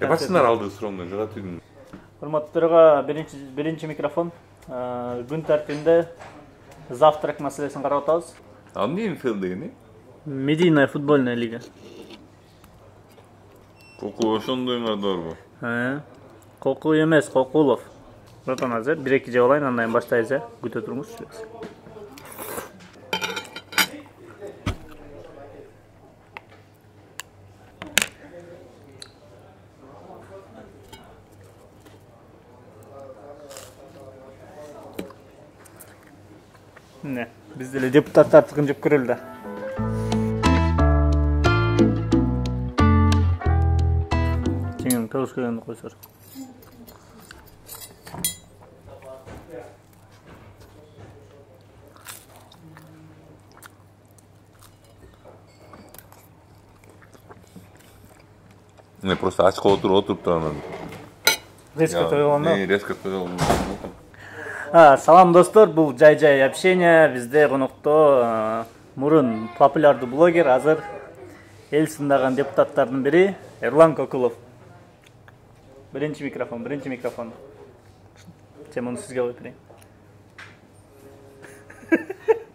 Башынан алды суроону жаратуудун. Урматтууларга биринчи микрофон. Күн тартибинде завтрак маселесин карап атабыз. Эмне фил дегени? Медийная футбольная лига. Коку ошондойңар барбы? Коку эмес, Кокулов. Ротон азыр 1-2 жеп алайын, андан баштайбыз, күтө туруңуз. Ne? Biz de депутаттар тыгынжып көрөлү да. Кеңин көзгөнү койсор. Не просто ачка отуруп турам. Резко тойлону. Не, резко тойлону. Салам достор, бул жай общение. Бизде конокто мурун популярдуу блогер, азыр эл сындаган депутаттардын бири Эрлан Кокулов. Биринчи микрофон. Сен муну сизге коюп берейин.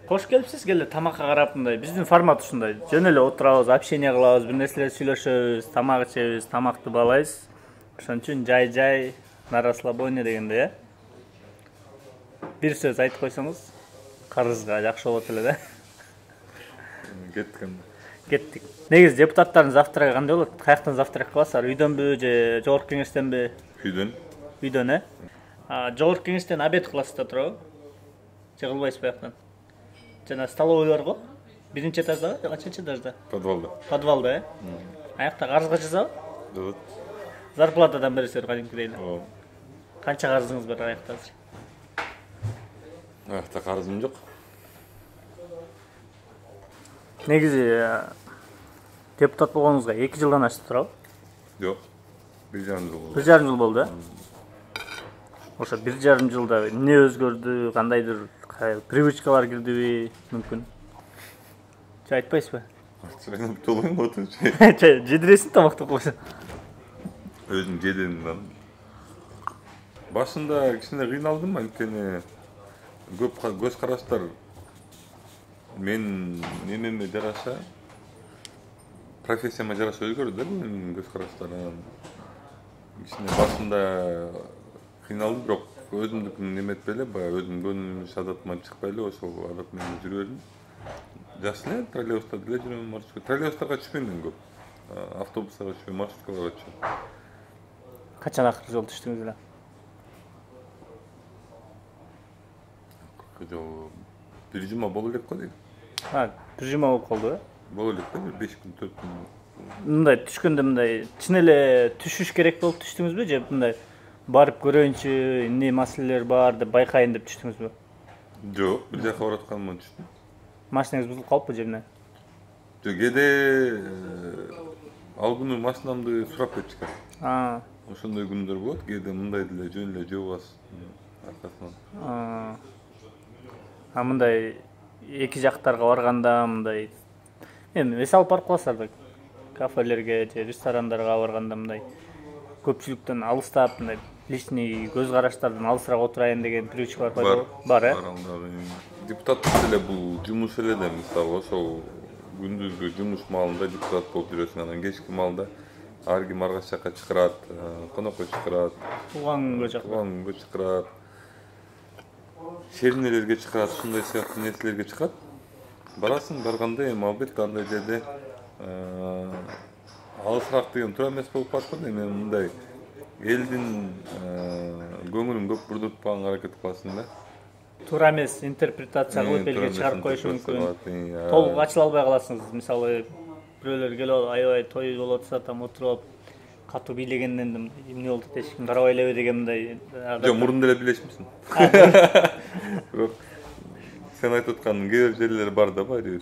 Кош келипсиз, келе тамакка карап мындай. Биздин формат ушундай. Жөн эле отурабыз, общение кылабыз, бир нерселер сүйлөшөбүз, тамак ичебиз, тамакты баалайбыз. Ошон үчүн жай на расслабоне дегенде, бир сөз айтып койсоңуз, карызга жакшы болот эле да. Кеттик. Негизи депутаттардын завтрагы кандай болот? Каяктан завтрак кыласыздар? Үйдөнбү же жогорку кеңештенби? Үйдөн, Жогорку кеңештен обед кыласыздар туурабы? Же кылбайсыз бияктан? Жана столовойлорго? Биринчи этажда, канчынчы этажда? Подвалда, Аякта карызга жазабы? Evet. Зарплатадан бересиздер кадимкидей эле. Канча карызыңыз бар аякта азыр? Аякта карызым жок. Негизи депутат болгонуңузга 2 жылдан ашты туурабы? Жок. 1,5 жыл болду. 1,5 жыл болду, Ошо 1,5 жылда эмне өзгөрдү, кандайдыр привычкалар кирдиби, мүмкүн. Же айтпайсызбы? Сен толуң отур. Жедиресиң тамакты койсо. Өзүм жедим. Башында кичине кыйналдым, анткени көп көз караштар мен немеме жараша, профессияма жараша өзгөрдү да менин көз караштарым. Кичине башында кыйналдым, бирок өзүмдүкүн неметпей эле, баягы өзүм көңүлүм адатыман чыкпай эле, ошол адат менен жүрүп бердим. Жакшы эле, троллейбуста деле жүрөм, маршрутка. Троллейбустарга түшпөйм көп. Автобустарга түшпөйм, маршруткаларга түшөм. Качан акыркы жолу түштүңүз эле? Bir cuma боло элек го дейм. Бир жума болуп калды, Боло элек да, 5 күн, 4 күн. Мындай түшкөндө мындай чын эле түшүш керек болуп түштүңүзбү же мындай барып көрөйүнчү, эмне маселелер бар деп байкайын деп түштүңүзбү? Жок, бир жака баратканыман түштүм. Машинаңыз бузулуп калыппы же эмне? Жок, кээде ал күнү машинамды сурап кетишкен. Ошондой күндөр болот, кээде мындай деле жөн эле жөө аркасынан. Мындай эки жактарга барганда мындай эми эс алып барып каласыздар да, кафелерге же ресторандарга барганда мындай көпчүлүктөн алыстап, мындай личный көз караштардан алысыраак отурайын деген привычкалар пайда бар, Депутаттык деле бул жумуш эле да, мисалы ошол күндүзгү жумуш маалында депутат болуп жүрөсүң, анан кечки маалда ар ким ар кайсы жака чакырат, конокко чакырат, туулган күнгө чакырат, шеринелерге чакырат, ушундай сыяктуу нерселерге чакырат. Барасың, барганда эми албетте андай жерде алысыраак деген туура эмес болуп калат да, эми мындай элдин көңүлүн көп бурдутпаганга аракет кыласың да. Туура эмес интерпретация кылып элге чыгарып коюшу мүмкүн. Толук ачыла албай каласыңыз. Мисалы, бирөөлөр келип аябай той болуп атса, там отуруп катуу бийлегенден эмне болду деп эч ким карабай элеби деген мындай. Жок, мурун деле бийлешмисиң. Бирок сен айтып аткан кээ бир жерлер бар да, баары.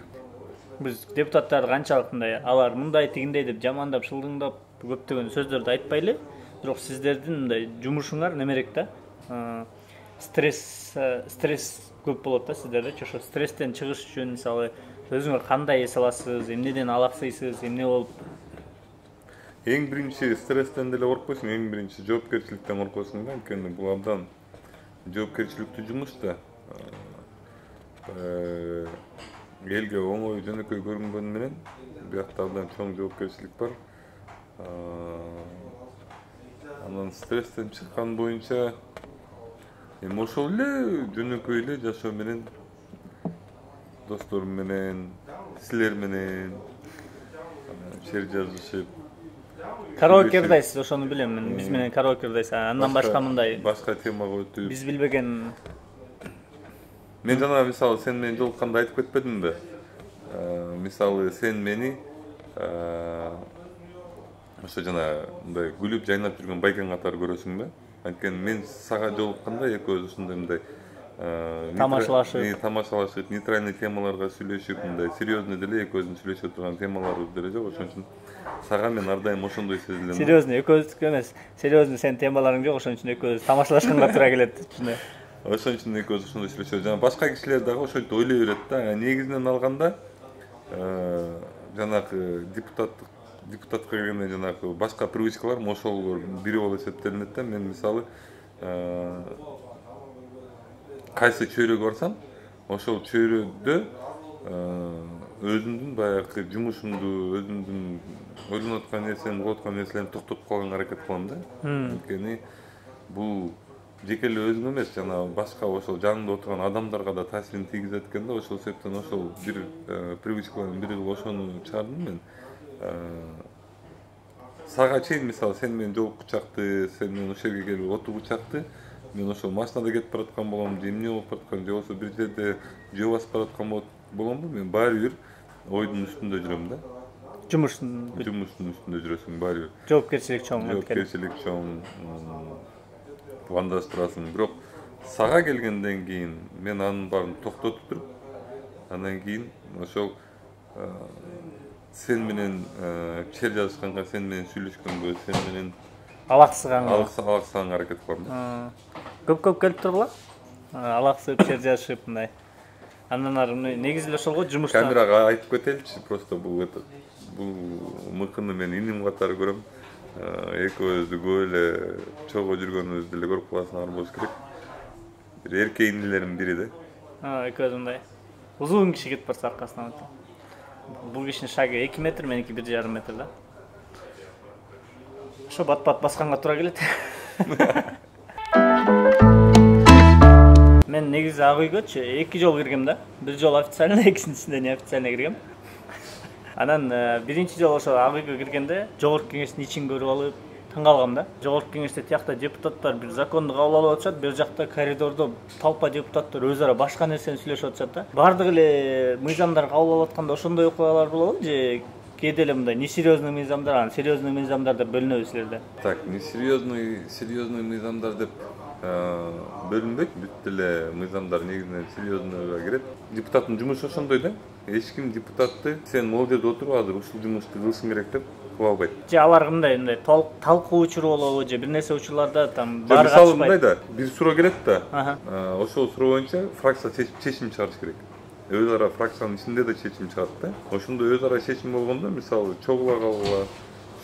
Биз депутаттарды канчалык мындай алар мындай тигиндей деп жамандап, шылдыңдап көптөгөн сөздөрдү айтпай эле, бирок сиздердин мындай жумушуңар немерек да. Стресс көп болот да сиздерде. Ошо стресстен чыгыш үчүн мисалы өзүңөр кандай эс аласыз, эмнеден алаксыйсыз, эмне болуп? Эң биринчи стресстен деле коркпойсуң, эң биринчи жоопкерчиликтен коркосуң да, анткени бул абдан жоопкерчиликтүү жумуш да. Элге оңой жөнөкөй көрүнгөнү менен биякта абдан чоң жоопкерчилик бар. Анан стресстен чыккан боюнча эми ошол эле жөнөкөй эле жашоо менен, досторум менен, силер менен шер жазышып. Караоке ырдайсыз, ошону билем мен. Биз менен караоке ырдайсыз. Андан башка мындай башка темага өтүп. биз билбеген. Мен жана мисалы сен менен жолукканда айтып кетпедимби? Мисалы сен мени ошо жана мындай күлүп жайнап жүргөн байкаң катары көрөсүңбү? Анткени мен сага жолукканда экөөбүз ушундай мындай тамашалашып, нейтральный темаларга сүйлөшүп, мындай серьезный деле экөөбүздүн сүйлөшүп турган темаларыбыз деле жок. Ошон үчүн сага мен ар дайым ошондой сезилем. Серьезный экөөбүздүкү эмес. Серьезный сен темаларың жок, ошон үчүн экөөбүз тамашалашканга туура келет. Ошон үчүн экөөбүз ошондой сүйлөшөбүз. Жана башка кишилер дагы ошентип ойлой берет да. Негизинен алганда жанагы депутатка келгенде жанагы башка привычкаларым ошол бири болуп эсептелинет да. Мен мисалы кайсы чөйрөгө барсам, ошол чөйрөдө өзүмдүн баягы жумушумду, өзүмдүн ойлонуп аткан нерсемди, кылып аткан нерселерди токтотуп калганга аракет кылам да. Анткени бул жеке эле өзүңө эмес, жана башка ошол жаныңда отурган адамдарга да таасирин тийгизет экен да. Ошол себептен ошол бир привычкалардын бири кылып ошону чыгардым мен. Сага чейин мисалы сен менен жолугуп чакты, сен менен ошол жерге келип отуруп чакты, мен ошол машинада кетип бараткан болом, же эмне болуп бараткан, же болбосо бир жерде жөө басып бараткан боломбу, мен баары бир ойдун үстүндө жүрөм да. Жумуштун үстүндө жүрөсүң баары бир. Жоопкерчилик чоң. Жоопкерчилик чоң. Пландаштырасың. Бирок сага келгенден кийин мен анын баарын токтотуп туруп, андан кийин ошол сен менен чер жазышканга, сен менен сүйлөшкөнгө, сен менен алаксыганга аракет кылам да. Көп келип тургула? Алаксып, чер жазышып мындай. Андан ары негизи эле ошол го жумушта. Камерага айтып кетеличи, просто бул мыкыны мен иним катары көрөм. Экөөбүздү көп эле чогуу жүргөнүбүздү эле көрүп каласыңар болуш керек. Бир эркейиндилердин бири да. Экөөбүз мындай узун киши кетип барса аркасынан. Бул кишинин шагы 2 метр, меники 1,5 метр да. Ошо бат-бат басканга туура келет. Мен негизи ак үйгөчү 2 жолу киргем да. Бир жолу официально, экинчисинде неофициально киргем. Анан биринчи жолу ошо ак үйгө киргенде жогорку кеңештин ичин көрүп алып таң калгам да. Жогорку кеңеште тиякта депутаттар бир законду кабыл алып атышат, бер жакта коридордо толпа депутаттар өз ара башка нерсени сүйлөшүп атышат да. Бардык эле мыйзамдар кабыл алып атканда ошондой окуялар болобу же кээде эле мындай несерьезный мыйзамдар, анан серьезный мыйзамдар деп бөлүнөбү силерде? Так, серьезный мыйзамдар деп бөлүнбөйт. Бүт эле мыйзамдар негизинен серьезныйга кирет. Депутаттын жумушу ошондой да. Эч ким депутатты сен могул жерде отуруп азыр ушул жумушту кылышың керек деп кыла албайт. Же алар мындай талкуу учуру болобу же бир нерсе учурларда там баары катышпайт. Мисалы мындай да, бир суроо келет да. Ошол суроо боюнча фракция чечим чыгарыш керек. Өз ара фракциянын ичинде да чечим чыгат да. Ошондой өз ара чечим болгондо мисалы чогула калгыла,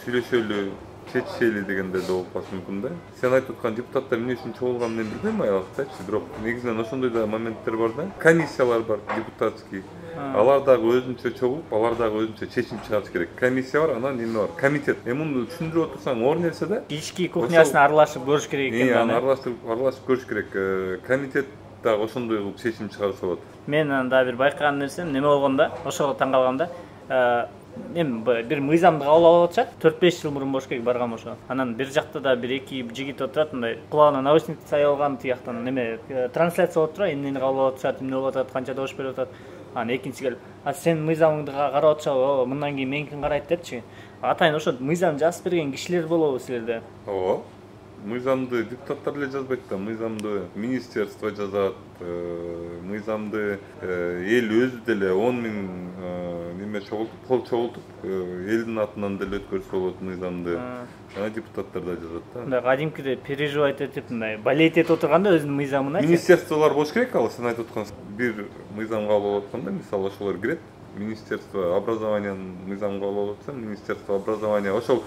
сүйлөшөлү, чечишели дегенде да болуп калышы мүмкүн да. Сен айтып аткан депутаттар эмне үчүн чогулганын мен билбейм аялактачы, бирок негизинен ошондой да моменттер бар да. Комиссиялар бар депутатский. Алар дагы өзүнчө чогулуп, алар дагы өзүнчө чечим чыгарыш керек. Комиссия бар, анан эме бар, комитет. Муну түшүндүрүп отурсаң оор нерсе да. Ички кухнясына аралашып көрүш керек экен. Аны аралашып көрүш керек. Комитет дагы ошондой кылып чечим чыгарса болот. Мен дагы бир байкаган нерсем неме болгондо, ошого таң калгам да. Эми бир мыйзамды кабыл алып атышат, 4-5 жыл мурун болуш керек баргам ошо. Анан бир жакта да бир эки жигит отурат, мындай кулагына наушникти сай алган, тияктан неме трансляция болуп турат, эмнени кабыл алып атышат, эмне болуп атат, канча добуш берип атат. Анан экинчиси келип, сен мыйзамыңды карап атышабы, мындан кийин меникин карайт депчи. Атайын ошо мыйзам жазып берген кишилер болобу силерде? Ооба. Мыйзамды депутаттар эле жазбайт да, мыйзамды министерство жазат, мыйзамды эл өзү деле 10 000 неме чогултуп, кол чогултуп, элдин атынан деле өткөрсө болот мыйзамды. Жана депутаттар да жазат да. Мындай кадимкидей переживать этип, мындай болеть этип отурганда өзүнүн мыйзамын айтат. Министерстволор болуш керек, ал сен айтып аткан бир мыйзам кабыл алып атканда, мисалы ошолор кирет. Министерство образованиянын мыйзамын кабыл алып атса, министерство образования ошол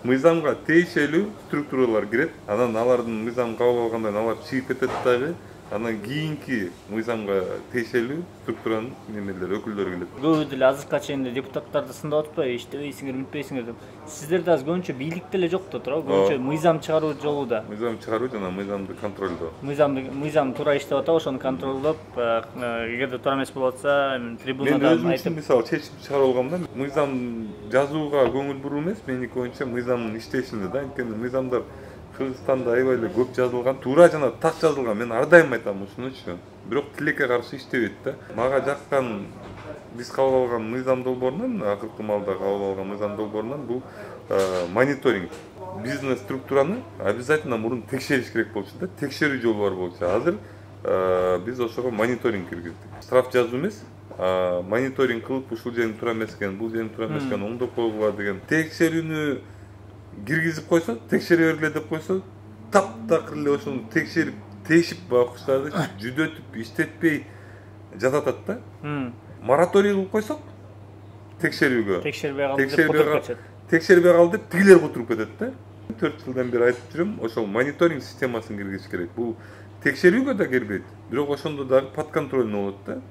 мыйзамга тиешелүү структуралар кирет. Анан алардын мыйзам кабыл алгандан алар чыгып кетет дагы. Анан кийинки мыйзамга тиешелүү структуранын немелери өкүлдөрү келет. Көбү деле азыркыга чейин депутаттарды сындап атпайбы, иштебейсиңер, үмүтпейсиңер деп. Сиздерде азыр көбүнчө бийлик деле жок да туурабы? Көбүнчө мыйзам чыгаруу жолуда. Мыйзам чыгаруу жана мыйзамды контролдоо. Мыйзам туура иштеп атабы, ошону контролдоп, эгерде туура эмес болуп атса, трибунада мен өзүм мисалы чечим чыгарып алгамда, мыйзам жазууга көңүл буруу эмес, меники оюнча мыйзамдын иштешине да. Анткени мыйзамдар Кыргызстанда аябай эле көп жазылган, туура жана так жазылган. Мен ар дайым айтам ушунучу. Бирок тилекке каршы иштебейт да. Мага жаккан биз кабыл алган мыйзам долбоорунан, акыркы маалда кабыл алган мыйзам долбоорунан бул мониторинг. Бизнес структураны обязательно мурун текшериш керек болчу да. Текшерүү жолу бар болчу. Азыр биз ошого мониторинг киргиздик. Штраф жазуу эмес, мониторинг кылып ушул жерин туура эмес экен, бул жерин туура эмес экен, оңдоп койгула деген. Текшерүүнү киргизип койсо, текшере бергиле деп койсо, таптакыр эле ошону текшерип, тешип бакчыларды жүдөтүп, иштетпей жататат да. Мораторий кылып койсок, текшерүүгө. Текшербей калды деп тигилер кутуруп кетет да. 4 жылдан бери айтып жүрөм, ошол мониторинг системасын киргизиш керек. Бул текшерүүгө да кирбейт, бирок ошондо дагы подконтрольный болот да.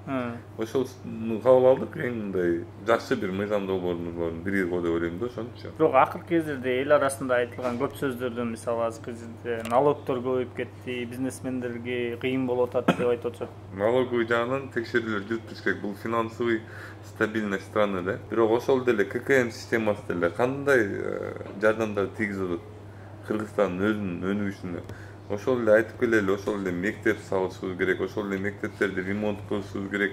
Ошону кабыл алдык, эң мындай жакшы бир мыйзам долбоорунун бири го деп ойлойм да, ошончу. Бирок акыркы кездерде эл арасында айтылган көп сөздөрдөн, мисалы азыркы кезде налогтор көбөйүп кетти, бизнесмендерге кыйын болуп атат деп айтып атышат. Налоговый жагынан текшерүүлөр жүрүтүш керек. Бул финансовый стабильность страны да. Бирок ошол деле ККМ системасы деле кандай жардамдар тийгизип атат Кыргызстандын өзүнүн өнүгүшүнө. Ошол эле айтып келели, ошол эле мектеп салышыбыз керек, ошол эле мектептерди ремонт кылышыбыз керек,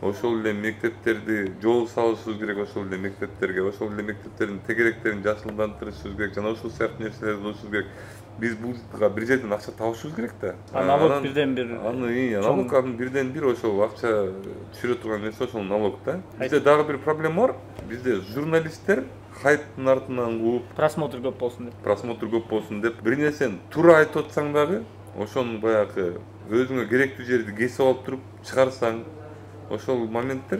ошол эле мектептерди жол салышыбыз керек, ошол эле мектептерге, ошол эле мектептердин тегеректерин жашылдандырышыбыз керек, жана ошол сыяктуу нерселерди кылышыбыз керек. Биз буга бир жерден акча табышыбыз керек да. Налог бирден бир. Налог бирден бир ошол акча түшүрө турган нерсе ошол налог да. Бизде дагы бир проблема бар. Бизде журналисттер хайптын артынан кууп, просмотр көп болсун деп бир нерсени туура айтып атсаң дагы, ошонун баягы өзүңө керектүү жерди кесип алып туруп чыгарсаң, ошол моменттер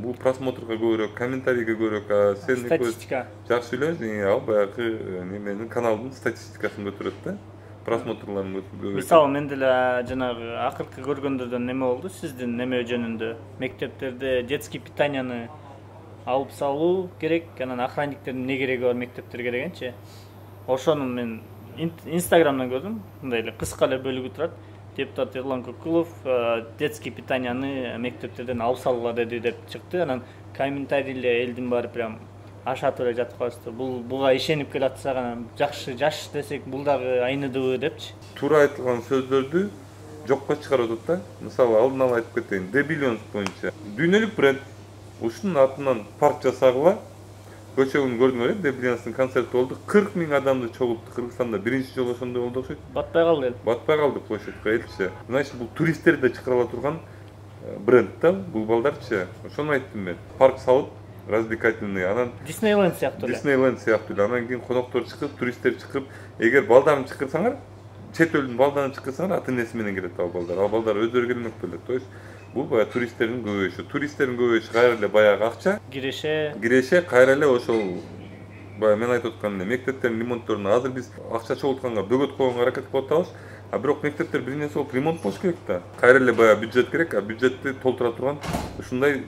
бул просмотрга көбүрөөк, комментарийге көбүрөөк, сен статистика жакшы сүйлөйсүң, ал баягы неменин каналдын статистикасын көтөрөт да. Просмотрларын көбөйтөт. Мисалы мен деле жанагы акыркы көргөндөрдөн неме болду, сиздин неме жөнүндө. Мектептерде детский питанияны алып салуу керек, анан охранниктердин эмне кереги бар мектептерге дегенчи. Ошону мен Инстаграмдан көрдүм, мындай эле кыска эле бөлүгү турат. Депутат Эрлан Көккулов детский питанияны мектептерден алып салгыла деди деп чыкты. Анан комментарийлер элдин баары прям ашатып эле жатып калышты. Буга ишенип келатсак, анан жаш десек бул дагы айныдыбы депчи. Туура айтылган сөздөрдү жокко чыгарып атат да. Мисалы алдын ала айтып кетейин, The Billions боюнча дүйнөлүк бренд ушунун атынан парк жасагыла. Көчөгүн көрдүңөр, The Billions'тын концерти болду. 40 000 адамды чогултту. Кыргызстанда биринчи жолу ошондой болду окшойт. Батпай калды эл. Батпай калды площадька элчи. Значит, бул туристтерди да чакыра турган бренд да, бул балдарчы. Ошону айттым мен. Парк салып, развлекательный, анан Disneyland сыяктуу эле. Disneyland сыяктуу эле. Анан кийин коноктор чыгып, туристтер чыгып, эгер балдарын чакырсаңар, чет элдин балдарын чакырсаңар, ата-энеси менен келет ал балдар. Ал балдар өздөрү келмек белет. То есть бул баягы туристтердин көбөйүшү. Туристтердин көбөйүшү кайра эле баягы акча. Киреше кайра эле ошол баягы мен айтып аткан мектептердин ремонтторуна азыр биз акча чогултканга бөгөт койгонго аракет кылып атабыз. А бирок мектептер бир нерсе болуп ремонт болуш керек да. Кайра эле баягы бюджет керек, а бюджетти толтура турган ушундай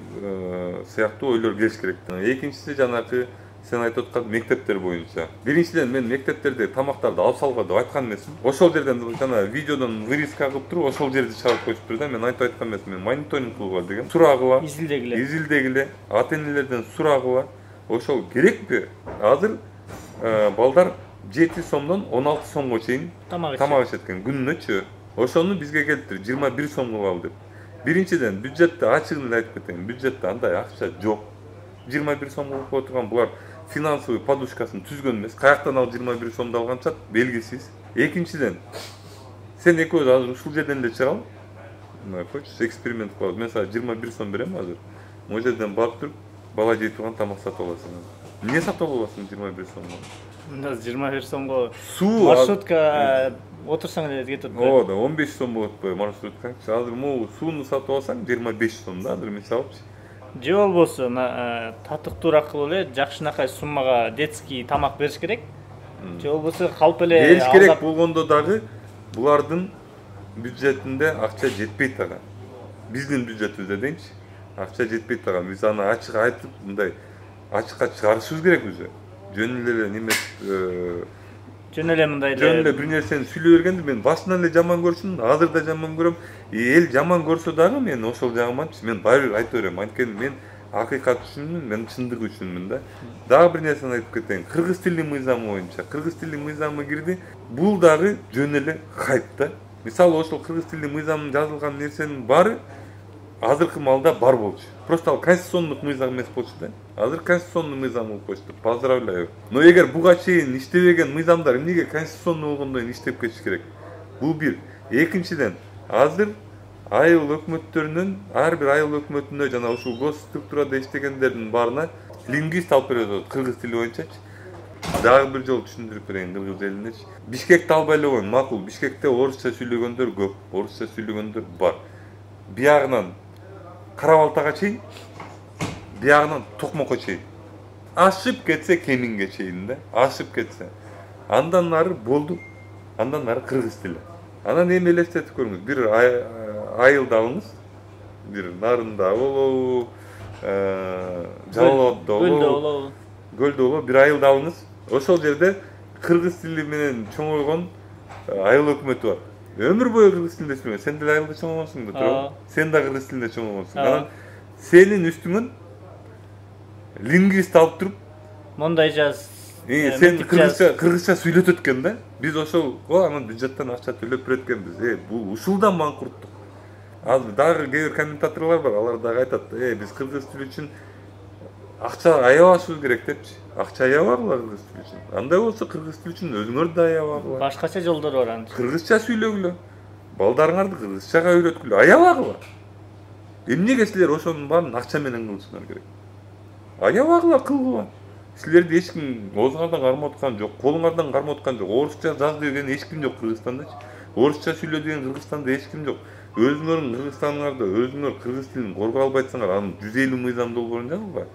сыяктуу ойлор келиш керек. Экинчиси жанагы сен айтып аткан мектептер боюнча. Биринчиден мен мектептерде тамактарды алып салга деп айткан эмесмин. Ошол жерден жана видеодон вырезка кылып туруп ошол жерди чыгарып коюштур да. Мен айтып айткан эмесмин. Мен мониторинг кылгыла деген. Сурагыла, изилдегиле, ата-энелерден сурагыла. Ошол керекпи? Азыр балдар 7 сомдон 16 сомго чейин тамак ичет экен күнүнөчү. Ошону бизге келтир 21 сом кылалы деп. Биринчиден бюджетте ачыгын эле айтып кетейин. Бюджетте андай акча жок. 21 сом кылып кое турган булар финансовый подушкасын түзгөн эмес. Каяктан ал 21 сомду алганча белгисиз. Экинчиден сен экөөбүз азыр ушул жерден эле чыгалы. Мына койчу эксперимент кылабыз. Мен сага 21 сом берем азыр. Могу жерден барып туруп бала жей турган тамак сатып аласың. Эмне сатып аласың 21 сомго? Мында 21 сомго суу маршрутка отурсаң эле кетет. О, да 15 сом болот бу маршруткачы. Азыр могу сууну сатып алсаң 25 сом да, азыр мисалы. же болбосо татыктуураак кылып эле жакшынакай суммага детский тамак бериш керек. Же болбосо калп эле бериш керек болгондо дагы булардын бюджетинде акча жетпейт ага. Биздин бюджетибизде дейинчи. Акча жетпейт ага. Биз аны ачык айтып, мындай ачыкка чыгарышыбыз керек өзү. Жөн эле неме жөн эле мындай жөн эле бир нерсени сүйлөй бергенде мен башынан эле жаман көрчүмүн, азыр да жаман көрөм. Эл жаман көрсө дагы мен ошол жагыманчы, мен баары бир айта берем. Анткени мен акыйкат үчүнмүн, мен чындык үчүнмүн да. Дагы бир нерсени айтып кетейин. Кыргыз тили мыйзамы боюнча, кыргыз тили мыйзамы кирди. Бул дагы жөн эле хайп да. Мисалы ошол кыргыз тили мыйзамында жазылган нерсенин баары азыркы маалда бар болчу. Просто ал конституциондук мыйзам эмес болчу да. Азыр конституционный мыйзам болуп коюшту. Поздравляю. Но эгер буга чейин иштебеген мыйзамдар эмнеге конституционный болгондон кийин иштеп кетиш керек? Бул бир. Экинчиден, азыр айыл өкмөттөрүнүн ар бир айыл өкмөтүнө жана ушул гос структурада иштегендердин баарына лингвист алып берет кыргыз тили боюнчачы. Дагы бир жолу түшүндүрүп берейин кыргыз элинечи. Бишкекти албай эле коеюн, макул. Бишкекте орусча сүйлөгөндөр көп, орусча сүйлөгөндөр бар. Биягынан Карабалтага чейин, биягынан Токмокко чейин. Ашып кетсе Кеминге чейин да, ашып кетсе. Андан нары болду. Андан нары кыргыз тили. Анан эми элестетип көрүңүз. Бир айылды алыңыз. Бир Нарында болобу, Жалалотто болобу, Көлдө болобу, бир айылды алыңыз. Ошол жерде кыргыз тили менен чоңойгон айыл өкмөтү бар. Өмүр бою кыргыз тилинде сүйлөгөн. Сен деле айылда чоңойгонсуң да, туурабы? Сен да кыргыз тилинде чоңойгонсуң. Анан сенин үстүңөн лингвист алып туруп, мондай жаз. Сен кыргызча сүйлөтөт экен да. Биз ошолго анан бюджеттен акча төлөп берет экенбиз. Бул ушулдан маңкурттук. Азыр дагы кээ бир комментаторлор бар, алар дагы айтат, биз кыргыз тили үчүн акча аябашыбыз керек депчи. Акча аябагыла кыргыз тили үчүн. Андай болсо кыргыз тили үчүн өзүңөр да аябагыла. Башкача жолдор бар аны. Кыргызча сүйлөгүлө. Балдарыңарды кыргызчага үйрөткүлө. Аябагыла. Эмнеге силер ошонун баарын акча менен кылышыңар керек? Аябагыла кылгыла. Силерди эч ким оозуңардан кармап аткан жок, колуңардан кармап аткан жок. Орусча жаз деген эч ким жок Кыргызстандачы. Орусча сүйлө деген Кыргызстанда эч ким жок. Өзүңөрдүн Кыргызстаныңарда өзүңөр кыргыз тилин коргой албайсыңар, аны 150 мыйзам долбоорун жазгыла.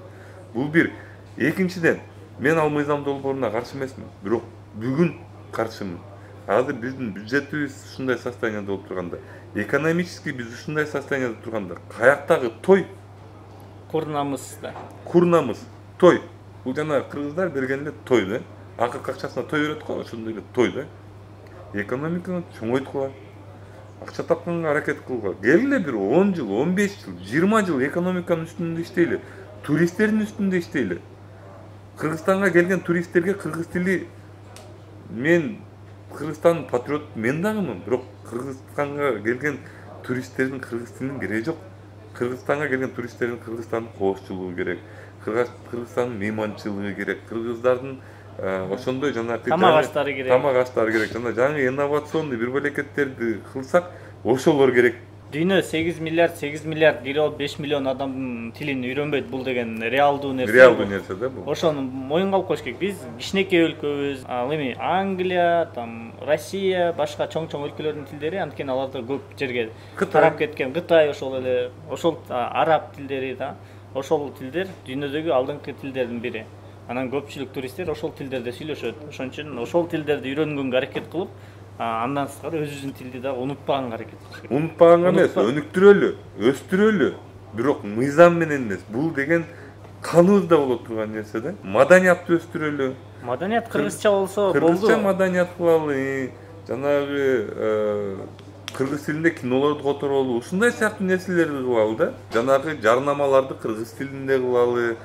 Бул бир. Экинчиден, мен ал мыйзам долбооруна каршы эмесмин, бирок бүгүн каршымын. Азыр биздин бюджетибиз ушундай состоянияда болуп турганда, экономически биз ушундай состоянияда турганда, каяктагы той? Курнамыз да. Курнамыз, той. Бул жана кыргыздар берген эле той да. Акыркы акчасына той берет го, ошондой эле той да. Экономиканы чоңойткула. Акча тапканга аракет кылгыла. Келгиле бир 10 жыл, 15 жыл, 20 жыл экономиканын үстүндө иштейли. Туристтердин үстүндө иштейли. Кыргызстанга келген туристтерге кыргыз тили, мен Кыргызстандын патриот мен дагымын, бирок Кыргызстанга келген туристтердин кыргыз тилинин кереги жок. Кыргызстанга келген туристтердин Кыргызстандын коошчулугу керек, Кыргызстандын мейманчылыгы керек, кыргыздардын ошондой жанагы тамак аштары керек. Тамак аштары керек. Жана жаңы инновационный бир белекеттерди кылсак, ошолор керек. Дүйнө 8 миллиард кире алып 5 миллион адамдын тилин үйрөнбөйт, бул деген реалдуу нерсе. Реалдуу нерсе да бул. Ошону моюнга алып коюш керек. Биз кичинекей өлкөбүз. Ал эми Англия, Россия, башка чоң-чоң өлкөлөрдүн тилдери анткени аларда көп жерге тарап кеткен. Кытай ошол эле, ошол араб тилдери да. Ошол тилдер дүйнөдөгү алдыңкы тилдердин бири. Анан көпчүлүк туристтер ошол тилдерде сүйлөшөт. Ошон үчүн ошол тилдерди үйрөнгөнгө аракет кылып, андан сырткары өзүбүздүн тилди да унутпаганга аракет кылыш керек. Унутпаганга эмес, өнүктүрөлү, өстүрөлү. Бирок мыйзам менен эмес. Бул деген каныбызда боло турган нерсе да. Маданиятты өстүрөлү. Маданият кыргызча болсо болду. Кыргызча маданият кылалы. Жанагы кыргыз тилинде кинолорду которолу. Ушундай сыяктуу нерселерди кылалы да. Жанагы жарнамаларды кыргыз тилинде кылалы.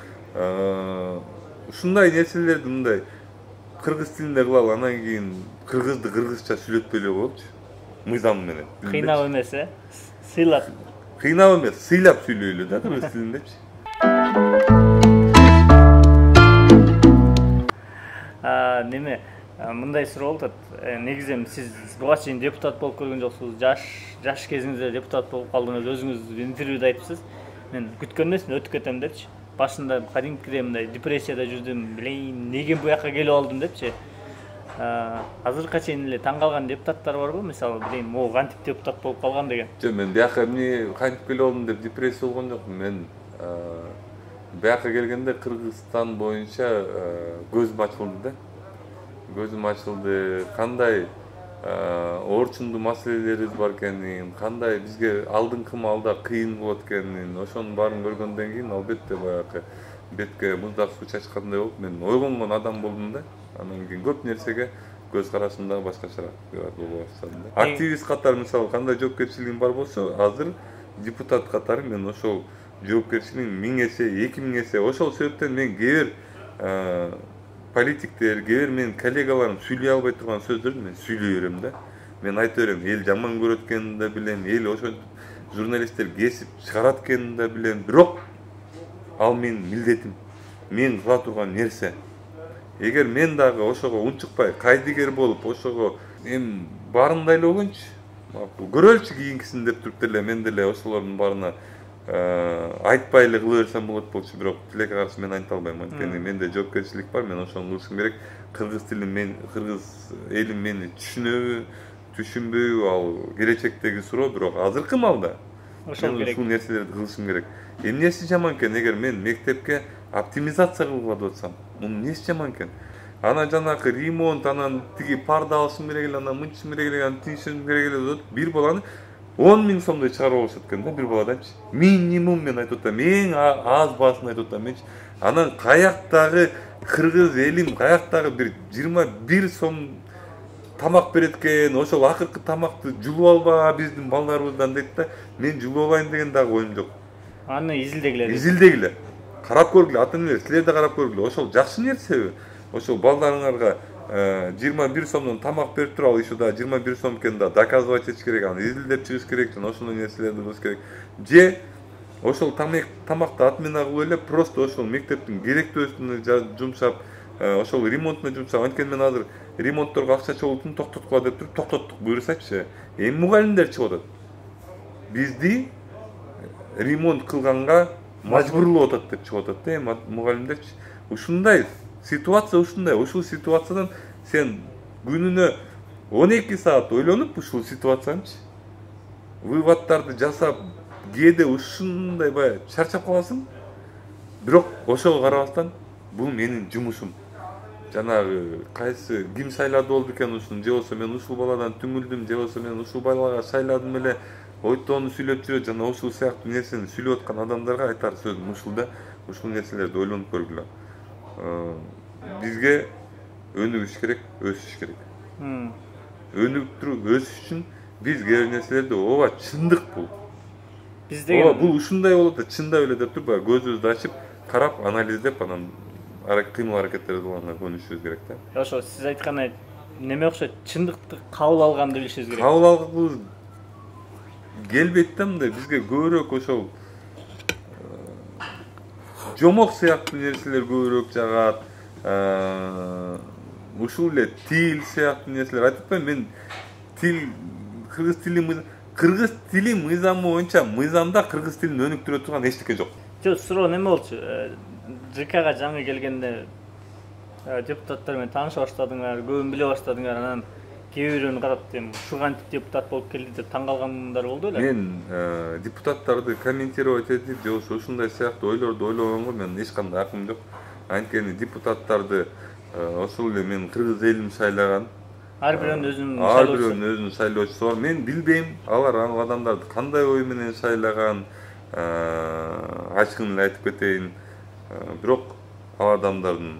Ушундай нерселерди мындай кыргыз тилинде кылалы, анан кийин кыргызды кыргызча сүйлөтпөй эле болчу. Мыйзам менен. Кыйнап эмес, сыйлап. Кыйнап эмес, сыйлап сүйлөйлү да кыргыз тилиндечи. Неме, мындай суроо болуп атат. Негизи сиз буга чейин депутат болуп көргөн жоксуз. Жаш кезиңизде депутат болуп калдыңыз, өзүңүз интервьюда айтыпсыз. Мен күткөн эмесмин, өтүп кетем депчи. Башында кадимкидей мындай депрессияда жүрдүм, билейин, неге бу жака келип алдым депчи. Азыркыга чейин эле таң калган депутаттар барбы? Мисалы, билейин, могу кантип депутат болуп калган деген. Жок, мен бияка эмне кантип келип алдым деп депрессия болгон жокмун. Мен Buyaka келгенде Кыргызстан боюнча көзүм ачылды да. Көзүм ачылды. Кандай орчундуу маселелерибиз бар экенин, кандай бизге алдыңкы маалда кыйын болот экенин, ошонун баарын көргөндөн кийин албетте баягы бетке муздак суу чачкандай болуп мен ойгонгон адам болдум да. Анан кийин көп нерсеге көз карашым дагы башкачараак боло баштады да. Активист катары мисалы кандай жоопкерчилигим бар болсо, азыр депутат катары мен ошол жоопкерчилигим 1000 эсе, 2000 эсе. Ошол себептен мен кээ бир политиктер, кээ бир менин коллегаларым сүйлөй албай турган сөздөрдү мен сүйлөй берем да. Мен айта берем, эл жаман көрөт экенин да билем, эл ошентип журналисттер кесип чыгарат экенин да билем, бирок ал менин милдетим, мен кыла турган нерсе. Эгер мен дагы ошого унчукпай, кайдыгер болуп, ошого эми баарында эле болгончу, көрөлчү кийинкисин деп туруп деле мен деле ошолордун баарына айтпай эле кыла берсем болот болчу, бирок тилекке каршы мен айта албайм. Анткени менде жоопкерчилик бар, мен ошону кылышым керек. Кыргыз тилин мен, кыргыз элим мени түшүнөбү, түшүнбөйбү, ал келечектеги суроо, бирок азыркы маалда ошол керек. Ушул нерселерди кылышым керек. Эмнеси жаман экен, эгер мен мектепке оптимизация кылгыла деп атсам, мунун эмнеси жаман экен? Анан жанагы ремонт, анан тиги парда алышым керек эле, анан мынчышым керек эле, анан тинчишим керек эле деп бир баланы 10 000 сомдой чыгарып алышат экен да, бир баладанчы. Минимум мен айтып атам, эң аз баасын айтып атам менчи. Анан каяктагы кыргыз элим, каяктагы бир 21 сом тамак берет экен, ошол акыркы тамакты жулуп алба биздин балдарыбыздан дейт да. Мен жулуп алайын деген дагы оюм жок. Аны изилдегиле. Изилдегиле. Карап көргүлө, ата-энелер, силер да карап көргүлө. Ошол жакшы нерсеби? Ошол балдарыңарга 21 сомдон тамак берип туруп, ал еще да 21 сом экенин да доказывать этиш керек, аны изилдеп чыгыш керек, жана ошондой нерселерди кылыш керек. Же ошол тамакты отмена кылып эле просто ошол мектептин керектүүсүнө жумшап, ошол ремонтуна жумшап. Анткени мен азыр ремонтторго акча чогултуп токтоткула деп туруп токтоттук, буюрсачы. Эми мугалимдер чыгып атат. Бизди ремонт кылганга мажбурлап атат деп чыгып атат да эми мугалимдерчи. Ушундай ситуация, ушундай. Ушул ситуациядан сен күнүнө 12 саат ойлонуп ушул ситуациянычы выводдарды жасап, кээде ушундай баягы чарчап каласың. Бирок ошого карабастан бул менин жумушум. Жанагы кайсы ким шайлады болду экен ушуну, же болбосо мен ушул баладан түңүлдүм, же болбосо мен ушул балага шайладым эле, ойтоону сүйлөп жүрөт, жана ушул сыяктуу нерсени сүйлөп аткан адамдарга айтар сөзүм ушул да. Ушул нерселерди ойлонуп көргүлө. Бизге өнүгүш керек, өсүш керек. Өнүгүп туруп өсүш үчүн биз кээ бир нерселерди ооба чындык бул. Биз деген ооба бул ушундай болот да, чындап эле деп туруп көзүбүздү ачып, карап, анализдеп, анан кыймыл аракеттерди уланга көнүшүбүз керек да. Ошо сиз айткандай неме окшойт, чындыкты кабыл алганды билишибиз керек. Кабыл алгыбыз келбейт да, мындай бизге көбүрөөк ошол жомок сыяктуу нерселер көбүрөөк жагат. Ушул эле тил сыяктуу нерселер айтып атпайм мен, тил кыргыз тили мыйзамы боюнча мыйзамда кыргыз тилин өнүктүрө турган эчтеке жок. Жок, суроо неме болчу? ЖКга жаңы келгенде депутаттар менен тааныша баштадыңар, көбүн биле баштадыңар, анан кээ бирөөнү карап эми ушул кантип депутат болуп келди деп таң калгандар болду эле. Мен депутаттарды комментировать этип, же болбосо ушундай сыяктуу ойлорду ойлогонго мен эч кандай акым жок. Анткени депутаттарды ошол эле мен кыргыз элим шайлаган. Ар бирөөнүн өзүнүн шайлоочусу бар. Мен билбейм алар адамдарды кандай ой менен шайлаган, ачыгын эле айтып кетейин. Бирок ал адамдардын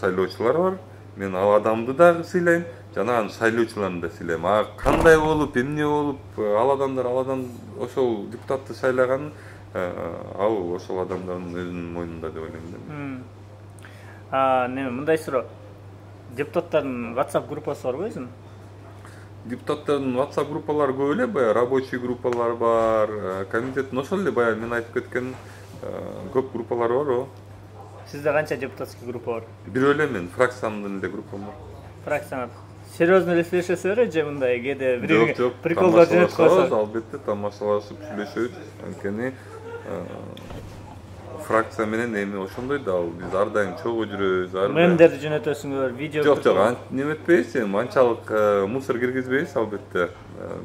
шайлоочулары бар. Мен ал адамды дагы сыйлайм, жана анын шайлоочуларын да сыйлайм. Кандай болуп, эмне болуп, ал адам ошол депутатты шайлаган, ал ошол адамдардын өзүнүн мойнунда деп ойлойм да. Неме мындай суроо. Депутаттардын WhatsApp группасы барбы өзүнүн? Депутаттардын WhatsApp группалары көп эле, баягы рабочий группалар бар, комитеттин ошол эле баягы мен айтып кеткен көп группалар бар, о. Сизде канча депутатский группа бар? Бирөө эле мен, фракциямдын эле группам бар. Фракцияны серьезно эле сүйлөшөсүзбү, же мындай кээде бирөөгө приколдор жөнөтүп койсо? Албетте тамашалашып сүйлөшөбүз. Анткени фракция менен эми ошондой да, биз ар дайым чогуу жүрөбүз. Мемдерди жөнөтөсүңөр, видео. Жок, неметпейбиз, анчалык мусор киргизбейбиз албетте.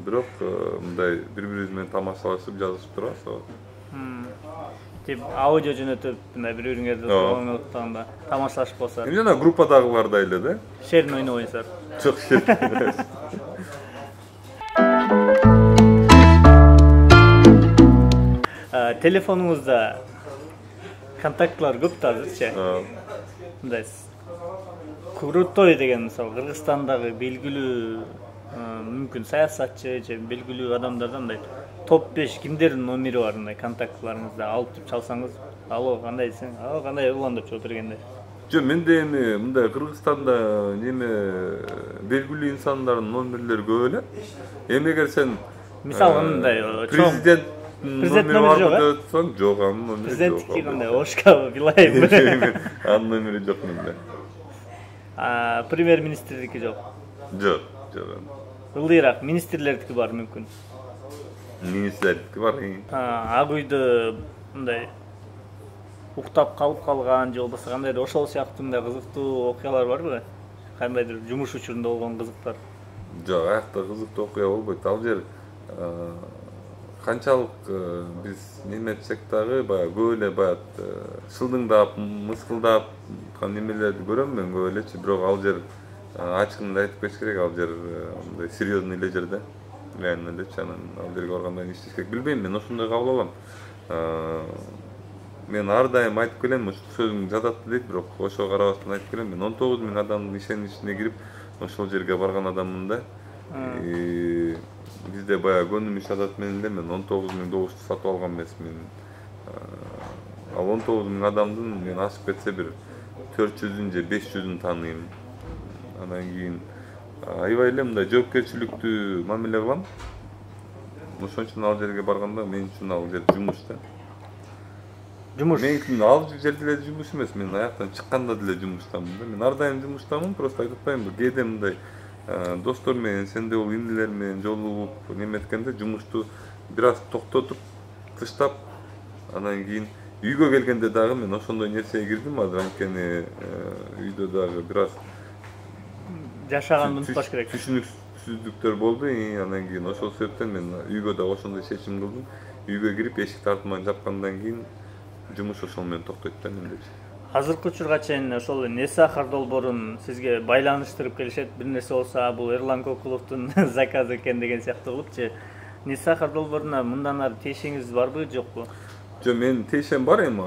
Бирок мындай бири-бирибиз менен тамашалашып жазышып турабыз. тип аудио жөнөтүп мындай бири бириңерди оңоктогонда тамашалашып болсо. Эми жана группадагылардай эле да. Шерин ойнобойсуңар. Жок, шер. Телефонуңузда контактлар көп да азырчы. Мындай Крутой деген мисалы Кыргызстандагы белгилүү мүмкүн саясатчы же белгилүү адамдардан мындай топ 5 кимдердин номери бар мындай контактларыңызда алып туруп чалсаңыз, алло кандайсың? Алло кандай улан деп жооп бергенде. Жок, менде эми мындай Кыргызстанда неме белгилүү инсандардын номерлери көп эле. Эми эгер сен мисалы мындай президент номери жок, деп жок, анын номери жок. Президенттики кандай Ошкабы, Билаев. Анын номери жок менде. Премьер-министрдики жок. Жок. Ылдыйраак министрлердики бар мүмкүн. Министрлердики бар. Ак үйдө мындай уктап калып калган же болбосо кандайдыр ошол сыяктуу мындай кызыктуу окуялар барбы? Кандайдыр жумуш учурунда болгон кызыктар? Жок, аякта кызыктуу окуя болбойт. Ал жер канчалык биз неме этсек дагы баягы көп эле баягы шылдыңдап, мыскылдап немелерди көрөм мен көп элечи, бирок ал жер ачыгында айтып кетиш керек, ал жер мындай серьезный эле жер да. Реально элечи, анан ал жерге барганда эмне иштеш керек билбейм, мен ошондой кабыл алам. Мен ар дайым айтып келем, ушул сөзүм жатат дейт, бирок ошого карабастан айтып келем, мен 19 000 адамдын ишеничине кирип ошол жерге барган адаммын да. Бизде баягы көнүм ишадат менен эле мен 19 000 добушту сатып алган эмесмин. Ал 19 000 адамдын мен ашып кетсе бир 400-ün же 500-ün тааныйм. Анан кийин аябай эле мындай жоопкерчиликтүү мамиле кылам. Ошон үчүн ал жерге барганда мен үчүн ал жер жумуш да. Жумуш. Мен үчүн ал жерде эле жумуш эмес, мен аяктан чыкканда деле жумуштамын да. Мен ар дайым жумуштамын, просто айтып атпаймынбы, кээде мындай достор менен, сенде бул индилер менен жолугуп неметкенде жумушту бир аз токтотуп, тыштап, анан кийин үйгө келгенде дагы мен ошондой нерсеге кирдим азыр, анткени үйдө дагы бир аз жашаганды унутпаш керек. Түшүнүксүздүктөр болду, анан кийин ошол себептен мен үйгө да ошондой чечим кылдым. Үйгө кирип эшикти артыман жапкандан кийин жумуш ошол менен токтойт да мендечи. Азыркы учурга чейин ошол Несахар долбоорун сизге байланыштырып келишет, бир нерсе болсо бул Эрлан Кокуловдун заказы экен деген сыяктуу кылыпчы. Несахар долбооруна мындан ары тиешеңиз барбы, жокпу? Жок, мен тиешем бар эми.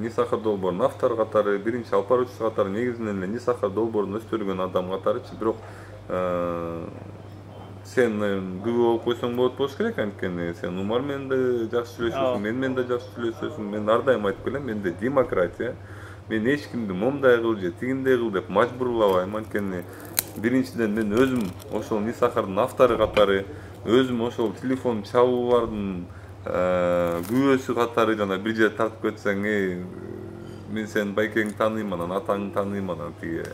Несахар долбоорунун автору катары, биринчи алып баруучусу катары, негизинен эле Несахар долбоорун өстүргөн адам катарычы, бирок сен күбө болуп койсоң болот болуш керек, анткени сен Умар менен да жакшы сүйлөшөсүң, мен менен да жакшы сүйлөшөсүң. Мен ар дайым айтып келем, менде демократия. Мен эч кимди момундай кыл же тигиндей кыл деп мажбурлабайм, анткени биринчиден мен өзүм ошол Несахардын автору катары, өзүм ошол телефон чалуулардын күбөсү катары жана бир жерде тартып кетсең, мен сени байкеңди тааныйм, анан атаңды тааныйм, анан тиги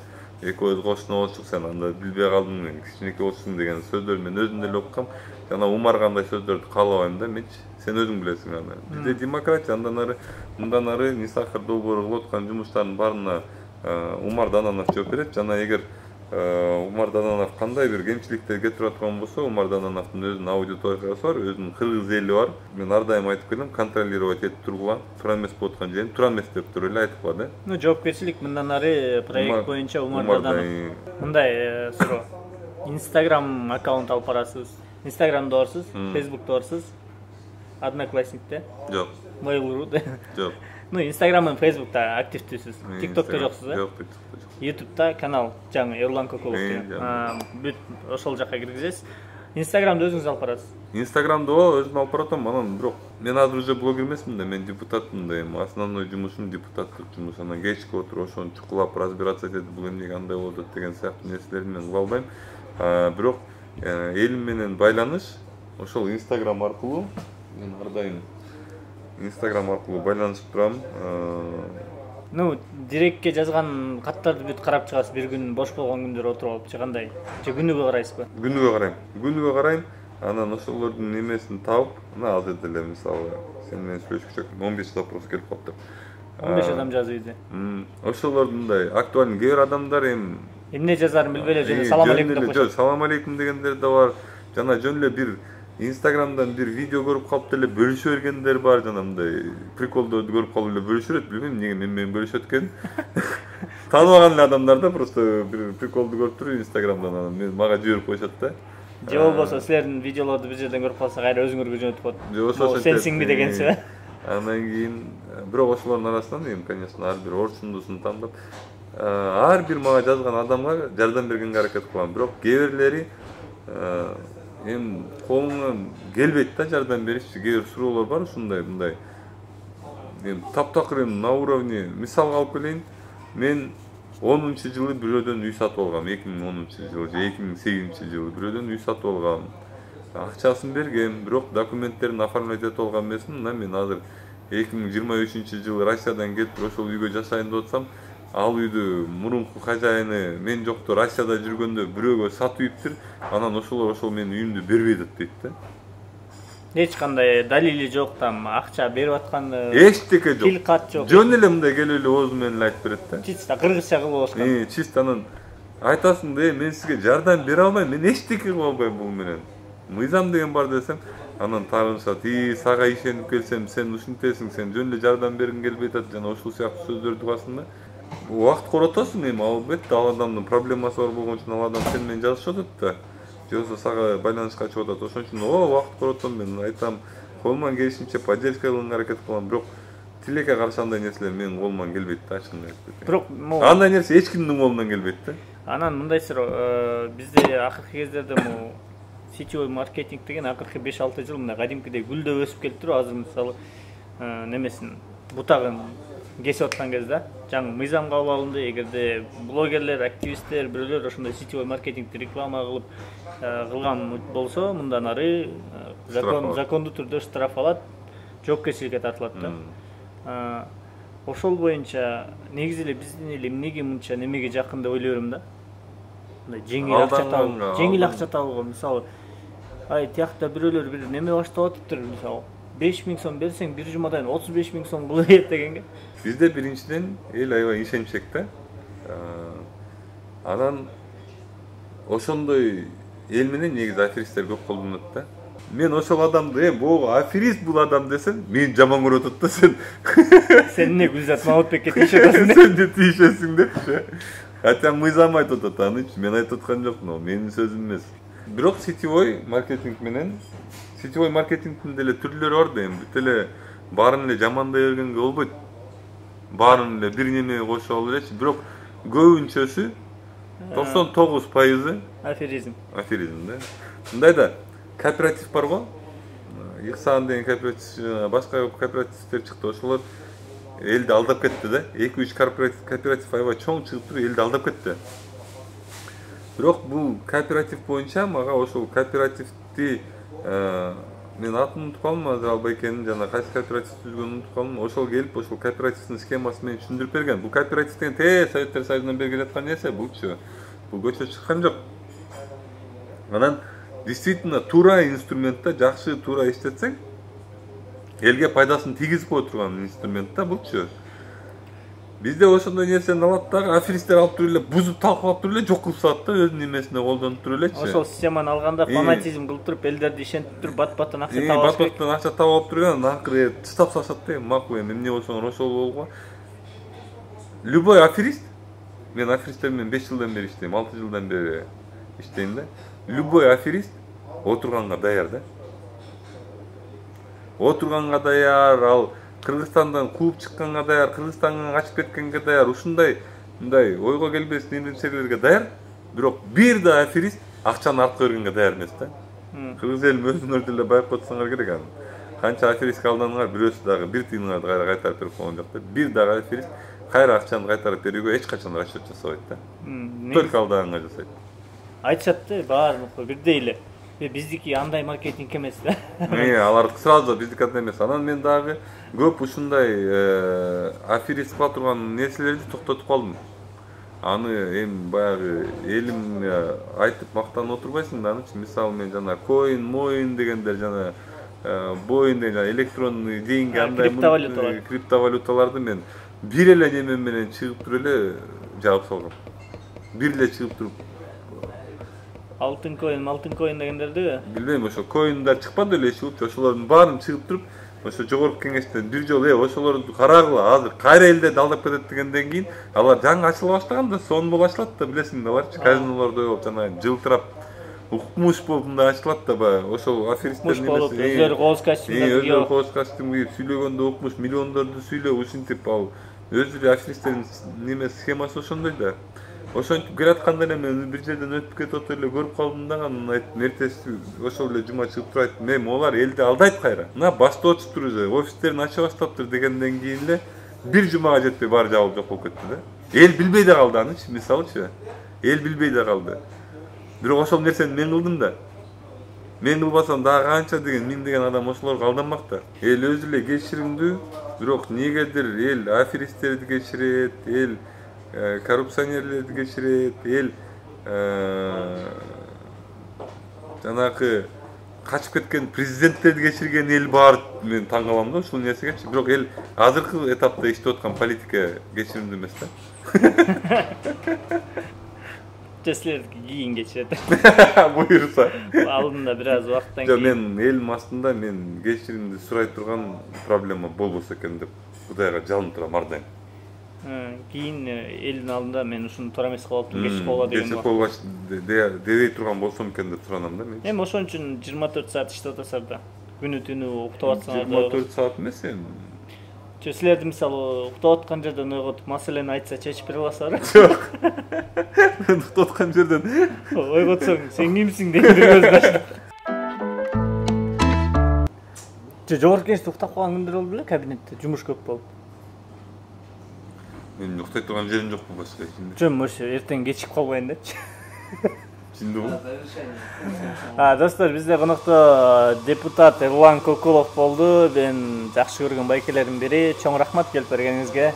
экөөбүз кошуна болчук, сен анда билбей калдың, мен кичинекей болчусуң деген сөздөрдү мен өзүм деле уккам. Жана Умар кандай сөздөрдү каалабайм да менчи. Сен өзүң билесиң аны. Бизде демократия, мындан ары Несахар долбоору кылып аткан жумуштардын баарына Умар Дананов жооп берет. Жана эгер Умар Дананов кандай бир кемчиликтер кетирип аткан болсо, Умар Данановдун өзүнүн аудиториясы бар, өзүнүн кыргыз эли бар. Мен ар дайым айтып келем, контролировать этип тургула, туура эмес болуп аткан жерин туура эмес деп туруп эле айтып кала да. Жоопкерчилик мындан ары проект боюнча Умар Дананов. Мындай суроо. Instagram аккаунт алып барасыз. Instagram'da барсыз, Facebook'ta барсыз. Одноклассникте? Жок. Mail.ru'da? Жок. Ну, Instagram мен Facebook'ta активдүүсүз. TikTok'ta жоксуз, а? Жок, TikTok'ta жок. YouTube'da канал жаңы Эрлан Кокулов деген. Бүт ошол жакка киргизесиз. Instagram'da өзүңүз алып барасыз. Instagram'da өзүм алып баратам, анан бирок мен азыр уже блогер эмесмин да, мен депутатмын да, эми основной жумушум депутаттык жумуш. Анан кечке отуруп ошону чукулап разбираться этип, бул эмнеге андай болуп атат деген сыяктуу нерселерди мен кыла албайм. Бирок элим менен байланыш ошол Instagram аркылуу, мен ар дайым Instagram аркылуу байланышып турам. Ну, директке жазган каттарды бүт карап чыгасыз, бир күн бош болгон күндөр отуруп алып, же кандай? Же күнүгө карайсызбы? Күнүгө карайм. Анан ошолордун немесин таап, мына азыр деле мисалы сен менен сүйлөшүп 15 запрос келип калыптыр. 15 адам жазып иди. Ошолордун мындай актуальный кээ бир адамдар эмне жазарын билбей эле жөн салам алейкум деп коюшат. Салам алейкум дегендер да бар. Жана жөн эле бир Instagram'dan bir video görüp kalıp деле бөлүшө бергендер бар, жана мындай приколдорду көрүп калып эле бөлүшүп жүрөт. Билбейм эмнеге мен менен бөлүшөт экен. Тааныбаган эле адамдар да просто бир приколду көрүп туруп Instagram'дан анан мага жиберип коюшат да. Же болбосо силердин видеолорду бир жерден көрүп калса кайра өзүңөргө жөнөтүп коет. Же болбосо сенсиңби дегенсиби? Андан кийин бирок ошолордун арасынан эми, конечно, ар бир орчундусун тандап, ар бир мага жазган адамга жардам бергенге аракет кылам. Бирок кээ бирлери эми колуңан келбейт да жардам беришчи. Кээ бир суроолор бар ушундай, мындай. Эми таптакыр эми на уровне мисалга алып келейин. Мен 10-жылы бирөөдөн үй сатып алгам. 2010-жылы же 2008-жылы бирөөдөн үй сатып алгам. Акчасын бергем, бирок документтерин оформлять этип алган эмесмин. Мына мен азыр 2023-жылы Россиядан келип ошол үйгө жашайын деп атсам, ал үйдү мурунку хожайыны мен жокто Россияда жүргөндө бирөөгө сатып ийиптир. Анан ошолор ошол менин үйүмдү бербейт дейт да. Эч кандай далили жок, там акча берип аткан эчтеке жок. Тил кат жок. Жөн эле мындай келип эле оозу менен айтып берет да. Чисто кыргызча кылып алышкан. Чисто анан айтасың да, мен сизге жардам бере албайм, мен эчтеке кыла албайм бул менен. Мыйзам деген бар десем, анан таарынышат. Сага ишенип келсем, сен ушинтесиң, сен жөн эле жардам бергиң келбей атат, жана ошол сыяктуу сөздөрдү угасың да. Убакыт коротосуң, эми албетте ал адамдын проблемасы бар болгон үчүн ал адам сен менен жазышып атат да. Же болбосо сага байланышка чыгып атат. Ошон үчүн убакыт коротом, мен айтам, колуман келишинче поддержка кылганга аракет кылам, бирок тилекке каршы андай нерселер менин колуман келбейт да, ачыгын айтып. Бирок андай нерсе эч кимдин колунан келбейт да. Анан мындайсыр, бизде акыркы кездерде сетевой маркетинг деген акыркы 5-6 жыл мына кадимкидей гүлдөп өсүп келиптир. Азыр мисалы немесин бутагын кесип аткан кезде жаңы мыйзам кабыл алынды. Эгерде блогерлер, активисттер, бирөөлөр ошондой сетевой маркетингди реклама кылган болсо, мындан ары закондуу түрдө штраф алат, жоопкерчиликке тартылат да. Ошол боюнча негизи эле биздин эл эмнеге мынча немеге жакын деп ойлой берем да. Мындай жеңил акча табууга, мисалы тиякта бирөөлөр бир неме баштап атыптыр, мисалы 5000 сом берсең бир жумадан 35 000 сом кылып берет дегенге. Бизде биринчиден эл аябай ишенчек да. Анан ошондой эл менен негизи аферисттер көп колдонот да. Мен ошол адамды, бул аферист бул адам десем, мен жаман көрүп атат да сен. Сен эмне Гүлзат Мамытбекке тийишип атасың? Сен де тийишесиң депчи. Хотя мыйзам айтып атат, анычы мен айтып аткан жокмун, менин сөзүм эмес. Бирок сетевой маркетинг менен, сетевой маркетингдин деле түрлөрү бар да, эми бүт эле баарын эле жамандай бергенге болбойт. Баарын эле бир неме кошо алып элечи, бирок көбүнчөсү 99% аферизм. Аферизм да. Мындай да, кооператив бар го. Ихсан деген кооператив, башка кооперативдер чыкты, ошолор элди алдап кетти да. 2-3 кооператив аябай чоң чыгып туруп элди алдап кетти. Бирок бул кооператив боюнча мага ошол кооперативди мен атын унутуп калдым, азыр албай экенин, жана кайсы кооператив түзгөнүн унутуп калдым. Ошол келип ошол кооперативдин схемасын менен түшүндүрүп берген. Бул кооператив деген Советтер Союзунан бери келаткан нерсе, булчу. Бул көчө чыккан жок. Анан действительно туура инструментте жакшы туура иштетсең, элге пайдасын тийгизип кое турган инструмент да булчу. Бизде ошондой нерсени алат дагы аферисттер алып туруп эле бузуп талкалап туруп эле жок кылып салат да, өзүнүн эмесине колдонуп туруп элечи. Ошол системаны алганда фанатизм кылып туруп элдерди ишентип туруп бат-баттан акча таап алып. Бат-баттан акча таап алып турган, акыры тыштап салышат да, макул эми эмне болсоңор ошол болгула. Любой аферист, мен аферисттер менен 5 жылдан бери иштейм, 6 жылдан бери иштейм да. Любой аферист отурганга даяр да. Отурганга даяр, ал Кыргызстандан кууп чыкканга даяр, Кыргызстандан качып кеткенге даяр, ушундай мындай ойго келбес нерселерге даяр. Бирок бир да аферист акчаны артка бергенге даяр эмес да. Кыргыз элин өзүңөр деле байкап атсаңар керек аны. Канча аферистке алданган, бирөөсү дагы бир тыйынга кайра кайтарып берип койгон жок да. Бир дагы аферист кайра акчаны кайтарып берүүгө эч качан расчет жасабайт да. Только алданганга жасайт. Айтышат да, баары бирдей эле. Биздики андай маркетинг эмес да. Алар сразу биздики андай эмес. Анан мен дагы көп ушундай аферист кыла турган нерселерди токтотуп калдым. Аны эми баягы элимге айтып мактанып отурбайсың да, анычы. Мисалы мен жана коин, моин дегендер, жана боин деген электронный деньги, андай криптовалюталарды мен бир эле неме менен чыгып туруп эле жаап салгам. Бир эле чыгып туруп Алтын коин дегендерди. Билбейм, ошо коиндар чыкпады эле чыгып, ошолордун баарын чыгып туруп, ошо жогорку кеңештен бир жолу ошолорду карагыла, азыр кайра элде алдап кетет дегенден кийин алар жаңы ачыла баштаганда сонун болуп ачылат да, билесиң да, аларчы казинолордо болуп жанагы жылтырап укмуш болуп мындай ачылат да, баягы ошол аферисттердин эмеси. Өзлөрү коз костюм өзлөрү коз костюм кийип сүйлөгөндө укмуш, миллиондорду сүйлөп, ушинтип ал өзү эле аферисттердин немеси схемасы ошондой да. Ошентип келатканда эле мен бир жерден өтүп кетип отуруп эле көрүп калдым да, анан айттым, эртеси ошол эле жума чыгып туруп айттым, эми олар элди алдайт кайра. Мына баштоочуптур уже, офистерин ача баштаптыр дегенден кийин эле бир жумага жетпей баары жабылып жок болуп кетти да. Эл билбей да калды анычы, мисалычы. Эл билбей да калды. Бирок ошол нерсени мен кылдым да. Мен кылбасам дагы канча деген миңдеген адам ошолорго алданмак да. Эл өзү эле кечиримдүү, бирок эмнегедир эл аферисттерди кечирет, эл коррупционерлерди кечирет, эл жанагы качып кеткен президенттерди кечирген эл бар. Мен таң калам да ушул нерсегечи. Бирок эл азыркы этапта иштеп аткан политика кечиримдүү эмес да. Силердики кийин кечирет. Буюрса. Алдында бир аз убакыттан кийин. Мен элдин астында мен кечиримди сурай турган проблема болбосо экен деп Кудайга жалынып турам ар дайым. Кийин элдин алдында мен ушуну туура эмес кылыптым, кеч кылгыла деген. Кеч кылгыла дебей турган болсом экен деп суранам да мен. Эми ошон үчүн 24 саат иштеп атасыздар да. Күнү түнү уктап атсаңар да. 24 саат эмес эми. Силерди мисалы уктап аткан жерден ойготуп, маселени айтса чечип бере аласызарбы? Жок. Мен уктап аткан жерден ойготсоң, сен кимсиң деп бир көз таштап. Жогорку кеңеште уктап калган күндөр болду беле, кабинетте жумуш көп болуп. Мен уктай турган жерим жок болбосо. Жөн ошо эртең кечип калбайын депчи. Чындыбы? Достор, бизде конокто депутат Эрлан Кокулов болду. Мен жакшы көргөн байкелердин бири. Чоң рахмат келип бергениңизге.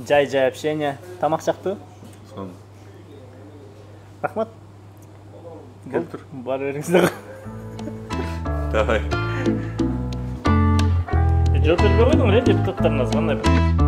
Жай общение. Тамак жактыбы? Сон. Рахмат. Келип тур. Бара бериңиз. Давай. Жооп бербей койдуң эле депутаттарыңыз кандай?